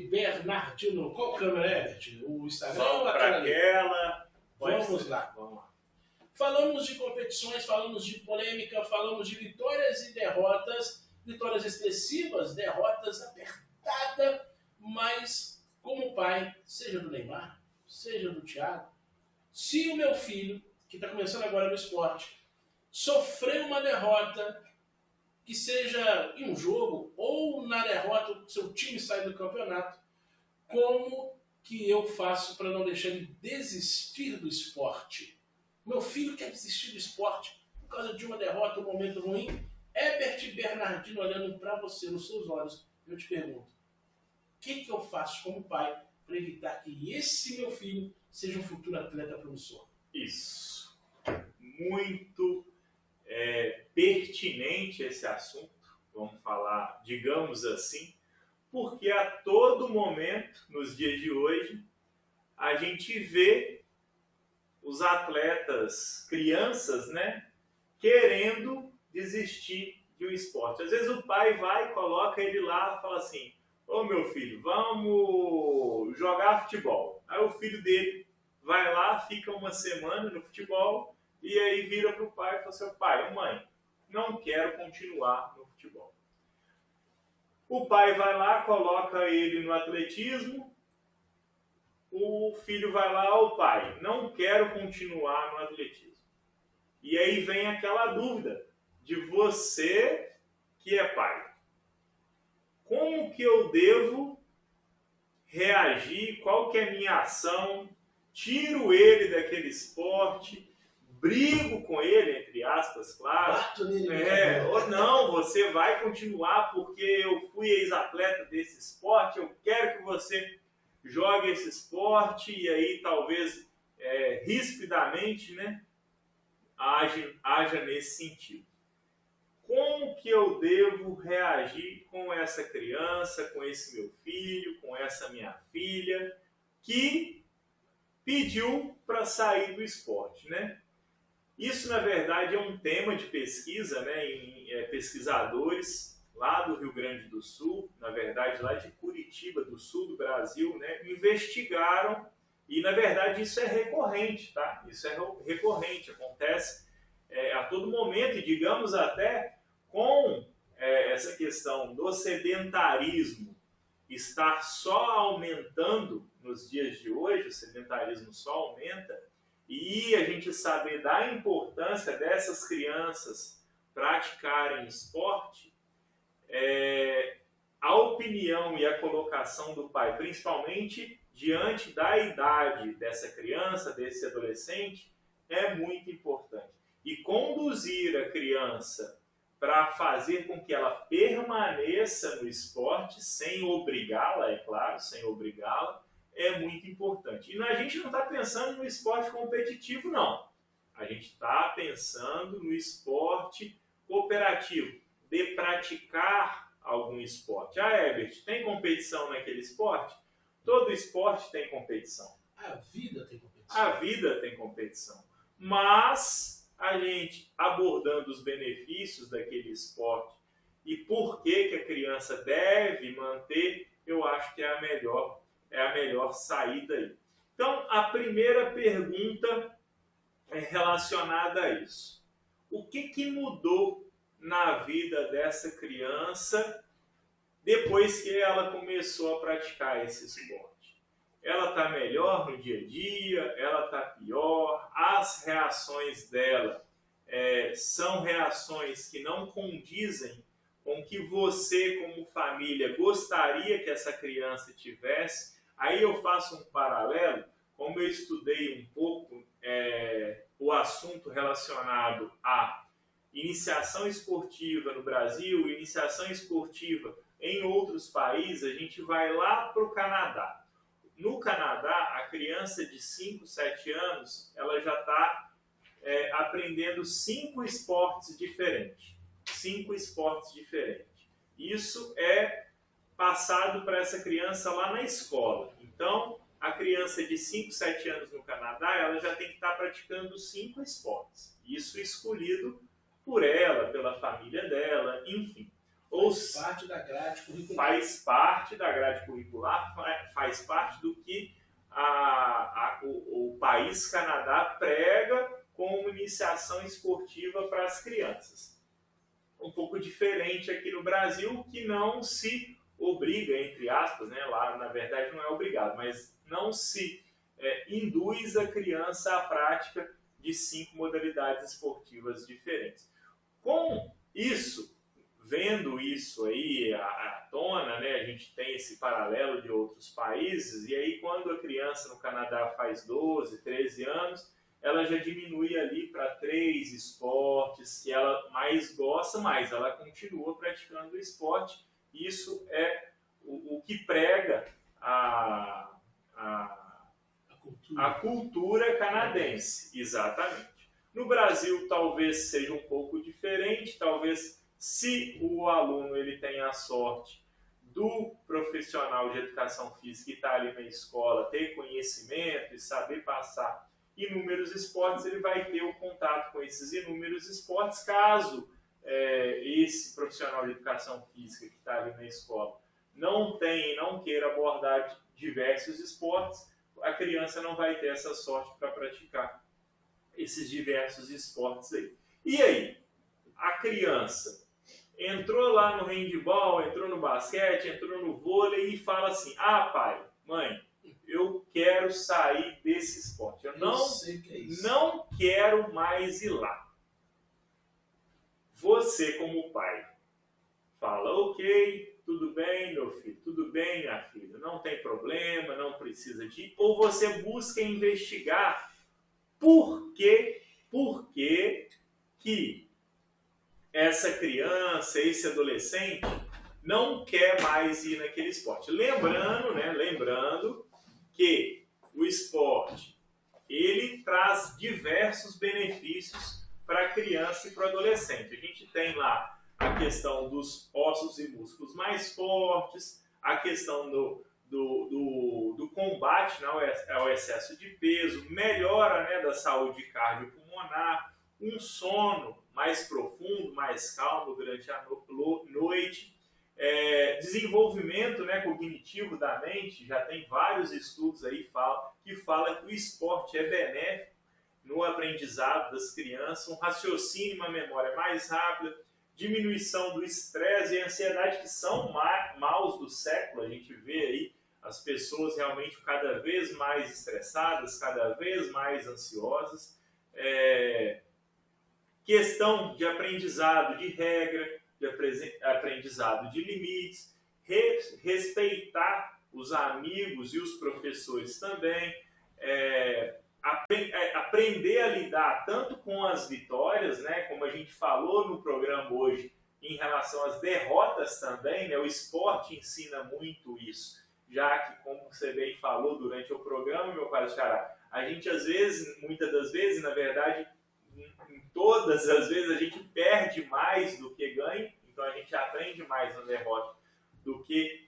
Bernardino. Qual câmera é, Herbert? O Instagram ou Vamos a para câmera? aquela. Vamos lá. Vamos lá. Falamos de competições, falamos de polêmica, falamos de vitórias e derrotas, vitórias expressivas, derrotas apertadas, mas como pai, seja do Neymar, seja do Thiago, se o meu filho, que está começando agora no esporte, sofrer uma derrota, que seja em um jogo ou na derrota, o seu time sai do campeonato, como que eu faço para não deixar ele desistir do esporte? Meu filho quer desistir do esporte por causa de uma derrota, um momento ruim. Herbert Bernardino, olhando para você nos seus olhos, eu te pergunto, o que eu faço como pai para evitar que esse meu filho seja um futuro atleta promissor? Isso. Muito pertinente esse assunto, vamos falar, digamos assim, porque a todo momento, nos dias de hoje, a gente vê os atletas, crianças, né, querendo desistir de um esporte. Às vezes o pai vai e coloca ele lá e fala assim, ô meu filho, vamos jogar futebol. Aí o filho dele vai lá, fica uma semana no futebol e aí vira para o pai e fala assim, pai ou mãe, não quero continuar no futebol. O pai vai lá, coloca ele no atletismo, o filho vai lá, o pai, não quero continuar no atletismo. E aí vem aquela dúvida de você que é pai. Como que eu devo reagir? Qual que é a minha ação? Tiro ele daquele esporte, brigo com ele, entre aspas, claro. Bato nele. Ou não, você vai continuar porque eu fui ex-atleta desse esporte, eu quero que você jogue esse esporte e aí talvez rispidamente, né, haja nesse sentido. Como que eu devo reagir com essa criança, com esse meu filho, com essa minha filha, que pediu para sair do esporte, né? Isso, na verdade, é um tema de pesquisa, né, em pesquisadores lá do Rio Grande do Sul, na verdade, lá de Curitiba, do sul do Brasil, né, investigaram, e, na verdade, isso é recorrente, tá? Isso é recorrente, acontece a todo momento, e digamos até com essa questão do sedentarismo estar só aumentando nos dias de hoje, o sedentarismo só aumenta, e a gente saber da importância dessas crianças praticarem esporte, a opinião e a colocação do pai, principalmente diante da idade dessa criança, desse adolescente, é muito importante. E conduzir a criança para fazer com que ela permaneça no esporte, sem obrigá-la, é claro, sem obrigá-la, é muito importante. E a gente não está pensando no esporte competitivo, não. A gente está pensando no esporte cooperativo, de praticar algum esporte. Ah, Herbert, tem competição naquele esporte? Todo esporte tem competição. A vida tem competição. A vida tem competição. Mas a gente abordando os benefícios daquele esporte e por que a criança deve manter, eu acho que é a melhor saída aí. Então, a primeira pergunta é relacionada a isso. O que mudou na vida dessa criança depois que ela começou a praticar esse esporte? Ela está melhor no dia a dia? Ela está pior? As reações dela são reações que não condizem com o que você, como família, gostaria que essa criança tivesse? Aí eu faço um paralelo, como eu estudei um pouco o assunto relacionado à iniciação esportiva no Brasil, iniciação esportiva em outros países, a gente vai lá para o Canadá. No Canadá, a criança de 5, 7 anos, ela já está aprendendo 5 esportes diferentes. 5 esportes diferentes. Isso é passado para essa criança lá na escola. Então, a criança de 5, 7 anos no Canadá, ela já tem que estar praticando 5 esportes. Isso escolhido por ela, pela família dela, enfim. Faz parte da grade curricular. Faz parte da grade curricular, faz parte do que o país Canadá prega como iniciação esportiva para as crianças. Um pouco diferente aqui no Brasil, que não se obriga, entre aspas, né? Lá na verdade não é obrigado, mas não se induz a criança à prática de 5 modalidades esportivas diferentes. Com isso, vendo isso aí à tona, né, a gente tem esse paralelo de outros países, e aí quando a criança no Canadá faz 12, 13 anos, ela já diminui ali para 3 esportes que ela mais gosta, mas ela continua praticando o esporte. Isso é o que prega a cultura canadense, exatamente. No Brasil talvez seja um pouco diferente, talvez se o aluno ele tem a sorte do profissional de educação física que está ali na escola ter conhecimento e saber passar inúmeros esportes, ele vai ter o contato com esses inúmeros esportes. Caso esse profissional de educação física que está ali na escola não tenha e não queira abordar diversos esportes, a criança não vai ter essa sorte para praticar esses diversos esportes aí. E aí, a criança entrou lá no handebol, entrou no basquete, entrou no vôlei e fala assim: ah, pai, mãe, eu quero sair desse esporte. Eu não quero mais ir lá. Você, como pai, fala: ok, tudo bem, meu filho, tudo bem, minha filha, não tem problema, não precisa de ir. Ou você busca investigar por que essa criança, esse adolescente, não quer mais ir naquele esporte. Lembrando que o esporte, ele traz diversos benefícios para a criança e para o adolescente. A gente tem lá a questão dos ossos e músculos mais fortes, a questão do combate ao excesso de peso, melhora, né, da saúde cardiopulmonar, um sono mais profundo, mais calmo durante a noite, desenvolvimento, né, cognitivo da mente. Já tem vários estudos aí que falam que o esporte é benéfico no aprendizado das crianças, um raciocínio e uma memória mais rápida, diminuição do estresse e ansiedade, que são maus do século. A gente vê aí as pessoas realmente cada vez mais estressadas, cada vez mais ansiosas. Questão de aprendizado de regra, de aprendizado de limites, respeitar os amigos e os professores também, aprender a lidar tanto com as vitórias, né, como a gente falou no programa hoje, em relação às derrotas também, né, o esporte ensina muito isso, já que, como você bem falou durante o programa, meu caro Xará, a gente muitas das vezes, na verdade, todas as vezes a gente perde mais do que ganha, então a gente aprende mais na derrota do que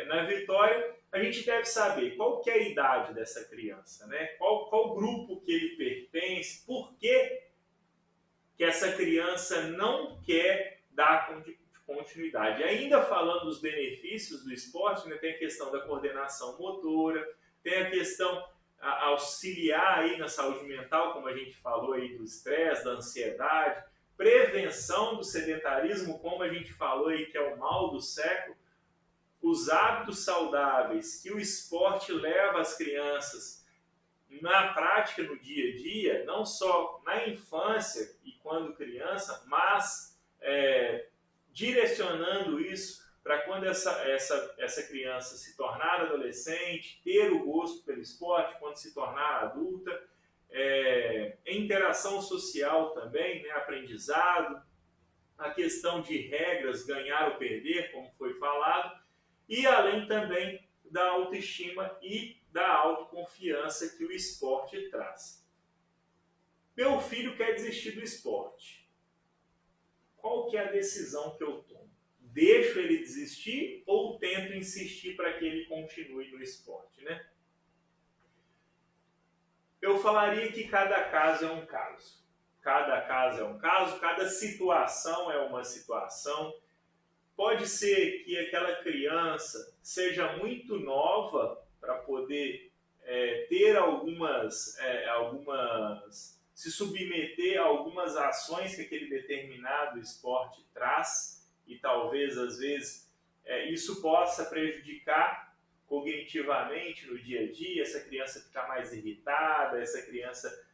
na vitória. A gente deve saber qual que é a idade dessa criança, né? Qual grupo que ele pertence, por que essa criança não quer dar continuidade. E ainda falando dos benefícios do esporte, né, tem a questão da coordenação motora, tem a questão auxiliar aí na saúde mental, como a gente falou aí, do estresse, da ansiedade, prevenção do sedentarismo, como a gente falou aí, que é o mal do século, os hábitos saudáveis que o esporte leva as crianças na prática, no dia a dia, não só na infância e quando criança, mas direcionando isso para quando essa criança se tornar adolescente, ter o gosto pelo esporte, quando se tornar adulta, interação social também, né, aprendizado, a questão de regras, ganhar ou perder, como foi falado, e além também da autoestima e da autoconfiança que o esporte traz. Meu filho quer desistir do esporte. Qual que é a decisão que eu tomo? Deixo ele desistir ou tento insistir para que ele continue no esporte, né? Eu falaria que cada caso é um caso. Cada caso é um caso, cada situação é uma situação. Pode ser que aquela criança seja muito nova para poder ter se submeter a algumas ações que aquele determinado esporte traz e talvez, às vezes, isso possa prejudicar cognitivamente no dia a dia, essa criança ficar mais irritada, essa criança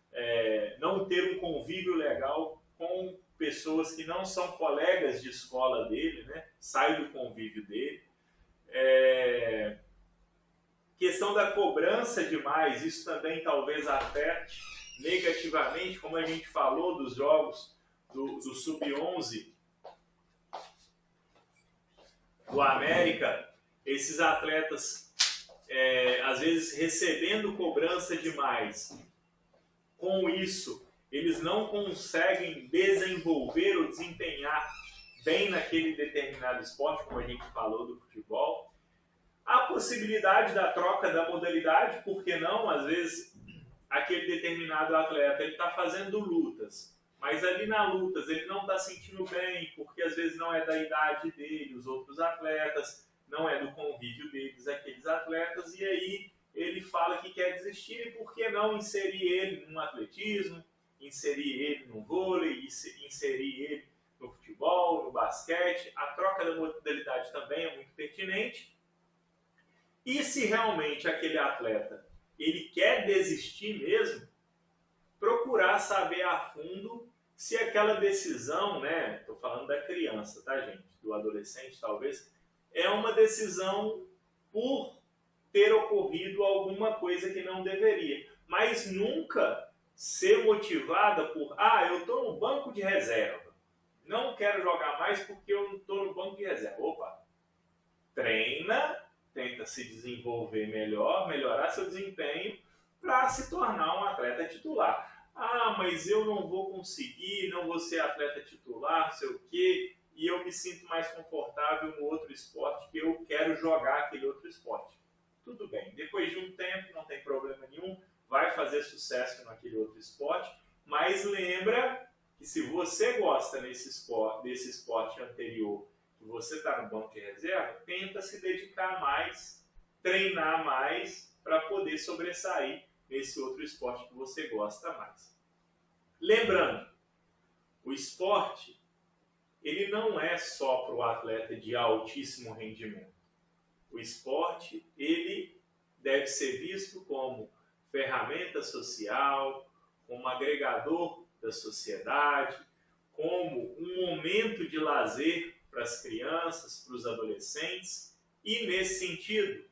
não ter um convívio legal com pessoas que não são colegas de escola dele, né? Sai do convívio dele. Questão da cobrança demais, isso também talvez afete negativamente, como a gente falou dos jogos do Sub-11 do América, esses atletas às vezes recebendo cobrança demais. Com isso, eles não conseguem desenvolver ou desempenhar bem naquele determinado esporte, como a gente falou do futebol. A possibilidade da troca da modalidade, por que não? Às vezes, aquele determinado atleta está fazendo lutas, mas ali na lutas ele não está sentindo bem, porque às vezes não é da idade dele, os outros atletas, não é do convívio deles, aqueles atletas, e aí ele fala que quer desistir, e por que não inserir ele no atletismo, inserir ele no vôlei, inserir ele no futebol, no basquete. A troca da modalidade também é muito pertinente. E se realmente aquele atleta ele quer desistir mesmo, procurar saber a fundo se aquela decisão, né, estou falando da criança, tá, gente, do adolescente talvez, é uma decisão por ter ocorrido alguma coisa que não deveria, mas nunca ser motivada por, eu estou no banco de reserva, não quero jogar mais porque eu estou no banco de reserva. Opa, treina, tenta se desenvolver melhor, melhorar seu desempenho para se tornar um atleta titular. Mas eu não vou conseguir, não vou ser atleta titular, não sei o quê, e eu me sinto mais confortável no outro esporte, que eu quero jogar aquele outro esporte. Tudo bem, depois de um tempo, não tem problema nenhum, vai fazer sucesso naquele outro esporte, mas lembra que se você gosta desse esporte anterior, que você está no banco de reserva, tenta se dedicar mais, treinar mais, para poder sobressair nesse outro esporte que você gosta mais. Lembrando, o esporte ele não é só para o atleta de altíssimo rendimento. O esporte ele deve ser visto como ferramenta social, como agregador da sociedade, como um momento de lazer para as crianças, para os adolescentes, e nesse sentido,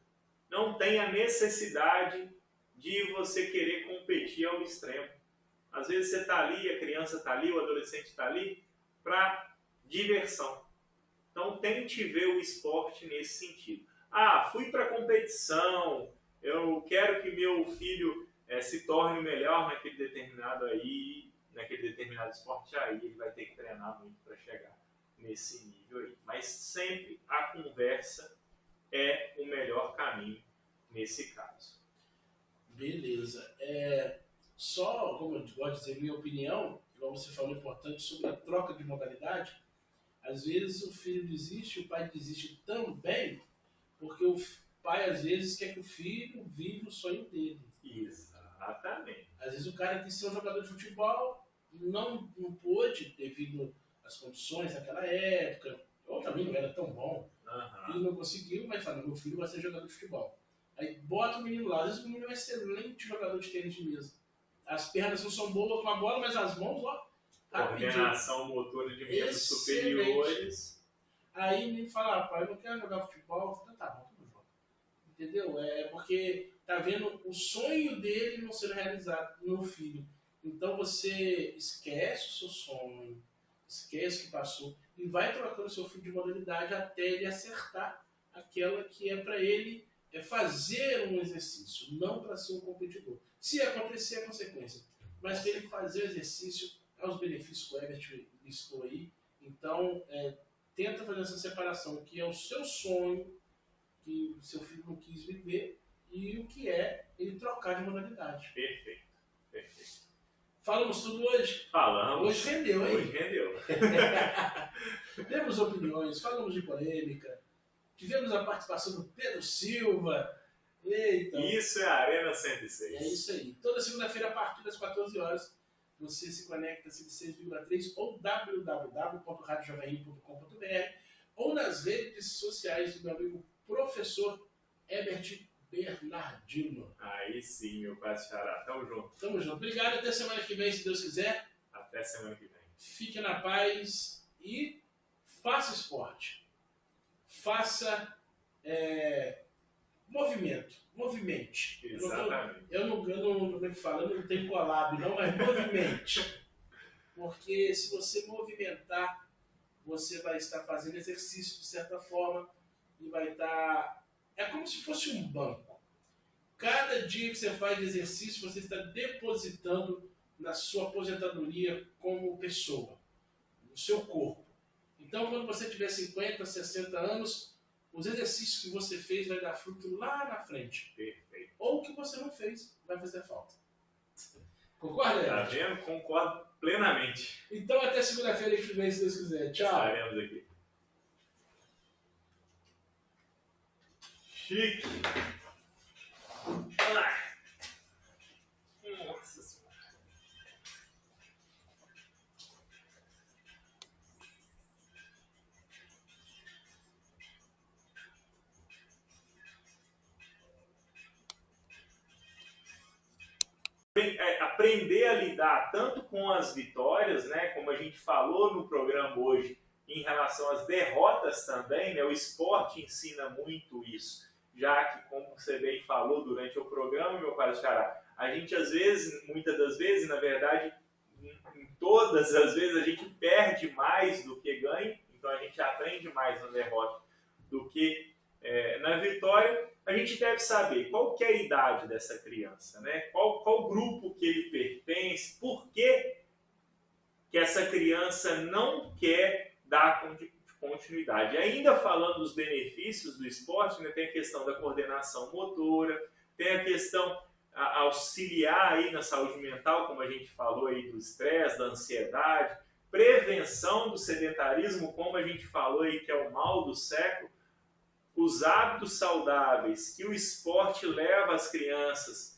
não tem a necessidade de você querer competir ao extremo. Às vezes você está ali, a criança está ali, o adolescente está ali, para diversão. Então tente ver o esporte nesse sentido. Fui para competição, eu quero que meu filho se torne melhor naquele determinado esporte, aí ele vai ter que treinar muito para chegar nesse nível aí. Mas sempre a conversa é o melhor caminho nesse caso. Beleza. Só, como eu gosto de dizer, minha opinião, igual você falou, importante sobre a troca de modalidade, às vezes o filho desiste, o pai desiste também, porque o pai às vezes quer que o filho viva o sonho dele. Exatamente. Às vezes o cara quis ser um jogador de futebol, não pôde devido às condições daquela época, ou também não era tão bom. Ele não conseguiu, mas fala, meu filho vai ser jogador de futebol. Aí bota o menino lá, às vezes o menino é um excelente jogador de tênis de mesa. As pernas não são boas com a bola, mas as mãos, rapidinho. Coordenação motora de membros superiores. Aí o menino fala, pai, eu não quero jogar futebol. Eu falo, tá bom, tu joga. Entendeu? Porque tá vendo o sonho dele não sendo realizado no filho. Então você esquece o seu sonho, esquece o que passou e vai trocando o seu filho de modalidade até ele acertar aquela que é para ele fazer um exercício, não para ser um competidor. Se acontecer, é consequência. Mas para ele fazer o exercício, aos benefícios que o Herbert listou aí. Então, tenta fazer essa separação, que é o seu sonho, que o seu filho não quis viver, e o que é ele trocar de modalidade. Perfeito. Falamos tudo hoje? Falamos. Hoje rendeu, hein? Hoje rendeu. demos opiniões, falamos de polêmica, tivemos a participação do Pedro Silva. Eita. Isso é a Arena 106. É isso aí. Toda segunda-feira, a partir das 14 horas, você se conecta a 106,3 ou www.radiojavaí.com.br ou nas redes sociais do meu amigo professor Herbert Bernardino. Aí sim, meu pai Xará. Tamo junto. Tamo junto. Obrigado. Até semana que vem, se Deus quiser. Até semana que vem. Fique na paz e faça esporte. Faça movimento. Movimente. Exatamente. Eu não tenho collab, não, mas movimente. Porque se você movimentar, você vai estar fazendo exercício de certa forma e vai estar... É como se fosse um banco. Cada dia que você faz exercício, você está depositando na sua aposentadoria como pessoa, no seu corpo. Então, quando você tiver 50, 60 anos, os exercícios que você fez vai dar fruto lá na frente. Perfeito. Ou o que você não fez vai fazer falta. Concorda? Tá vendo? Concordo plenamente. Então, até segunda-feira que vem, se Deus quiser. Tchau. Estaremos aqui. Chique. Olha lá. Nossa Senhora. Aprender a lidar tanto com as vitórias, né, como a gente falou no programa hoje, em relação às derrotas também, né, o esporte ensina muito isso. Já que, como você bem falou durante o programa, meu caro Xará, a gente às vezes, muitas das vezes, na verdade, em todas as vezes, a gente perde mais do que ganha, então a gente aprende mais na derrota do que na vitória. A gente deve saber qual que é a idade dessa criança, né? Qual grupo que ele pertence, por que essa criança não quer dar continuidade. Ainda falando dos benefícios do esporte, né, tem a questão da coordenação motora, tem a questão auxiliar aí na saúde mental, como a gente falou aí do estresse, da ansiedade, prevenção do sedentarismo, como a gente falou aí que é o mal do século, os hábitos saudáveis que o esporte leva as crianças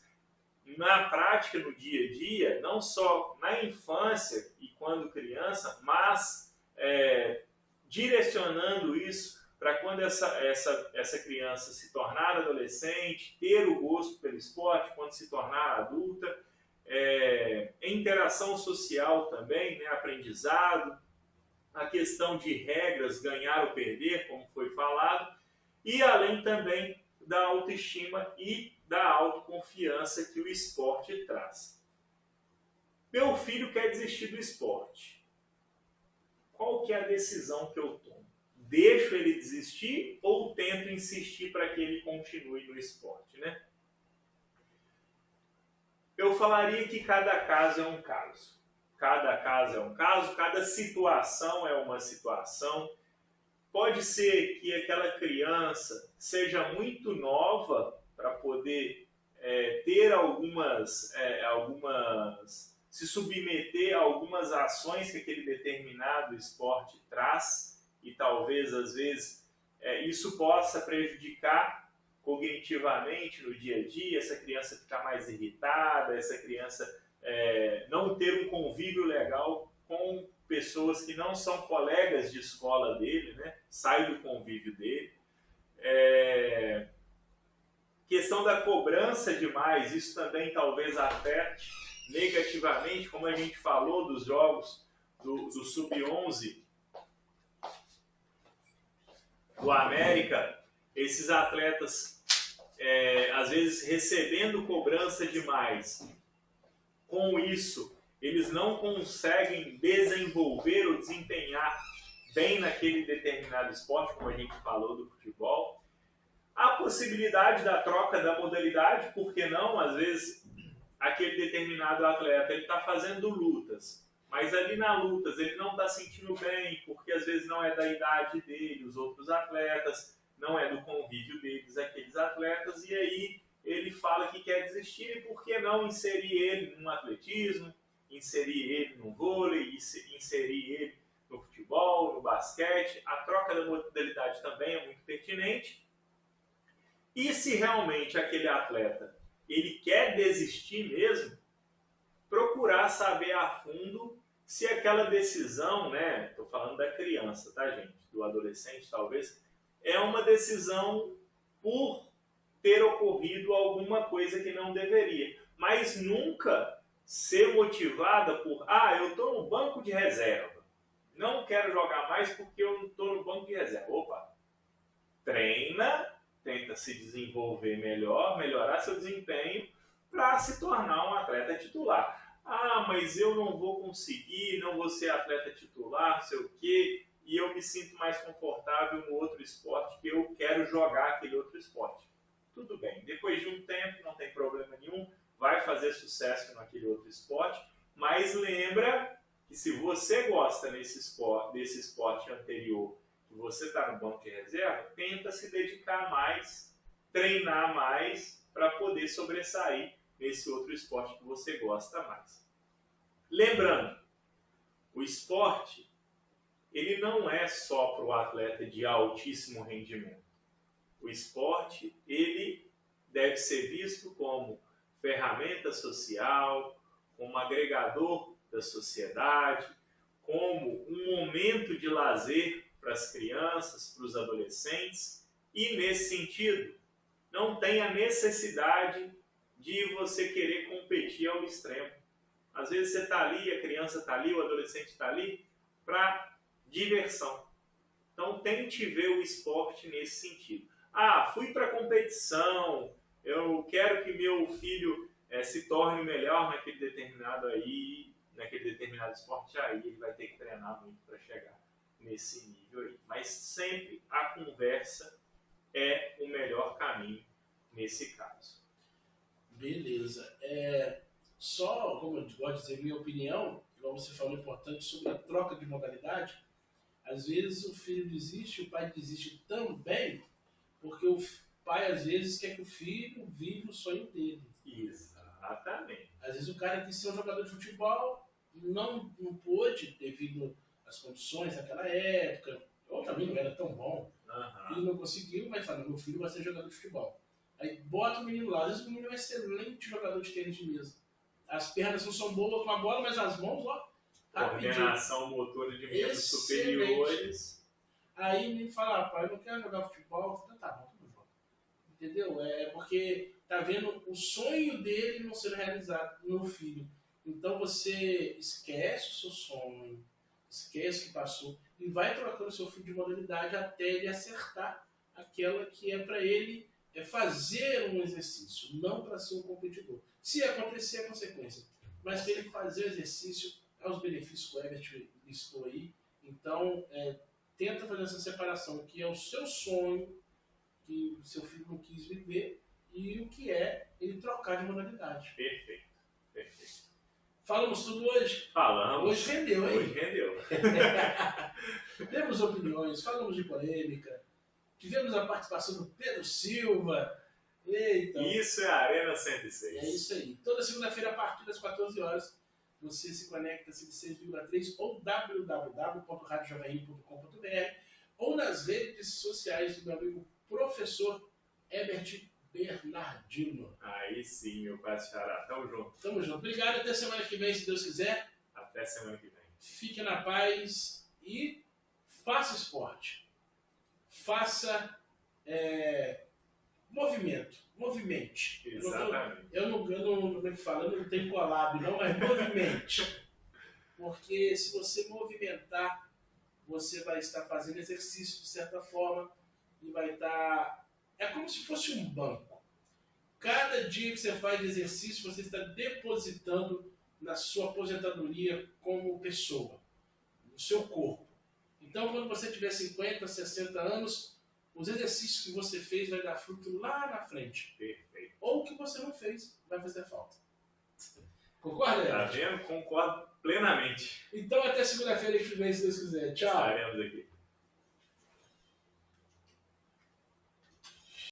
na prática, no dia a dia, não só na infância e quando criança, mas direcionando isso para quando essa criança se tornar adolescente, ter o gosto pelo esporte, quando se tornar adulta, interação social também, né, aprendizado, a questão de regras, ganhar ou perder, como foi falado, e além também da autoestima e da autoconfiança que o esporte traz. Meu filho quer desistir do esporte. Qual que é a decisão que eu tomo? Deixo ele desistir ou tento insistir para que ele continue no esporte, né? Eu falaria que cada caso é um caso. Cada caso é um caso, cada situação é uma situação. Pode ser que aquela criança seja muito nova para poder ter se submeter a algumas ações que aquele determinado esporte traz e talvez, às vezes, isso possa prejudicar cognitivamente no dia a dia, essa criança ficar mais irritada, essa criança não ter um convívio legal com pessoas que não são colegas de escola dele, né? Sai do convívio dele. Questão da cobrança demais, isso também talvez afete negativamente, como a gente falou dos jogos do Sub-11 do América, esses atletas às vezes recebendo cobrança demais. Com isso, eles não conseguem desenvolver ou desempenhar bem naquele determinado esporte, como a gente falou do futebol. A possibilidade da troca da modalidade, por que não? Às vezes, aquele determinado atleta está fazendo lutas, mas ali na lutas ele não está sentindo bem, porque às vezes não é da idade dele, os outros atletas, não é do convívio deles, aqueles atletas, e aí ele fala que quer desistir, e por que não inserir ele no atletismo, inserir ele no vôlei, inserir ele no futebol? futebol, no basquete, a troca da modalidade também é muito pertinente. E se realmente aquele atleta ele quer desistir mesmo, procurar saber a fundo se aquela decisão, né, estou falando da criança, tá, gente, do adolescente talvez, é uma decisão por ter ocorrido alguma coisa que não deveria, mas nunca ser motivada por, eu estou no banco de reserva, não quero jogar mais porque eu estou no banco de reserva. Opa, treina, tenta se desenvolver melhor, melhorar seu desempenho para se tornar um atleta titular. Mas eu não vou conseguir, não vou ser atleta titular, não sei o quê, e eu me sinto mais confortável no outro esporte, que eu quero jogar aquele outro esporte. Tudo bem, depois de um tempo, não tem problema nenhum, vai fazer sucesso naquele outro esporte, mas lembra que se você gosta desse esporte anterior, que você está no banco de reserva, tenta se dedicar mais, treinar mais, para poder sobressair nesse outro esporte que você gosta mais. Lembrando, o esporte ele não é só para o atleta de altíssimo rendimento. O esporte ele deve ser visto como ferramenta social, como agregador da sociedade, como um momento de lazer para as crianças, para os adolescentes, e nesse sentido, não tem a necessidade de você querer competir ao extremo. Às vezes você está ali, a criança está ali, o adolescente está ali, para diversão. Então tente ver o esporte nesse sentido. Fui para competição, eu quero que meu filho se torne melhor naquele determinado esporte, aí ele vai ter que treinar muito para chegar nesse nível aí. Mas sempre a conversa é o melhor caminho nesse caso. Beleza. Só, como eu gosto de dizer, minha opinião, igual você falou, importante sobre a troca de modalidade, às vezes o filho desiste, o pai desiste também, porque o pai às vezes quer que o filho viva o sonho dele. Exatamente. Às vezes o cara quis ser um jogador de futebol, não pôde devido às condições daquela época, ou também não era tão bom, ele não conseguiu, mas fala, meu filho vai ser jogador de futebol. Aí bota o menino lá, às vezes o menino é um excelente jogador de tênis de mesa. As pernas não são boas com a bola, mas as mãos, rapidinho. Coordenação motora de membros superiores. Aí o menino fala, pai, eu não quero jogar futebol. Eu falo, tá bom, tudo bom. Entendeu? Porque tá vendo o sonho dele não sendo realizado no filho. Então você esquece o seu sonho, esquece o que passou e vai trocando o seu filho de modalidade até ele acertar aquela que é para ele fazer um exercício, não para ser um competidor. Se acontecer, é consequência. Mas para ele fazer o exercício, os benefícios que o Herbert listou aí. Então, tenta fazer essa separação, que é o seu sonho, que o seu filho não quis viver, e o que é ele trocar de modalidade. Perfeito. Falamos tudo hoje? Falamos. Hoje rendeu, hein? Hoje rendeu. Temos opiniões, falamos de polêmica, tivemos a participação do Pedro Silva. Eita. Isso é a Arena 106. É isso aí. Toda segunda-feira, a partir das 14 horas, você se conecta a 106,3 ou www.radiojavaí.com.br ou nas redes sociais do meu amigo professor Herbert Bernardino. Aí sim, meu pai Xará. Tamo junto. Tamo junto. Obrigado. Até semana que vem, se Deus quiser. Até semana que vem. Fique na paz e faça esporte. Faça movimente. Exatamente. Eu não tenho collab, não, mas movimente. Porque se você movimentar, você vai estar fazendo exercício de certa forma e vai estar... É como se fosse um banco. Cada dia que você faz exercício, você está depositando na sua aposentadoria como pessoa, no seu corpo. Então, quando você tiver 50, 60 anos, os exercícios que você fez vai dar fruto lá na frente. Perfeito. Ou o que você não fez vai fazer falta. Concorda? Tá vendo? Concordo plenamente. Então, até segunda-feira que vem, se Deus quiser. Tchau. Estaremos aqui.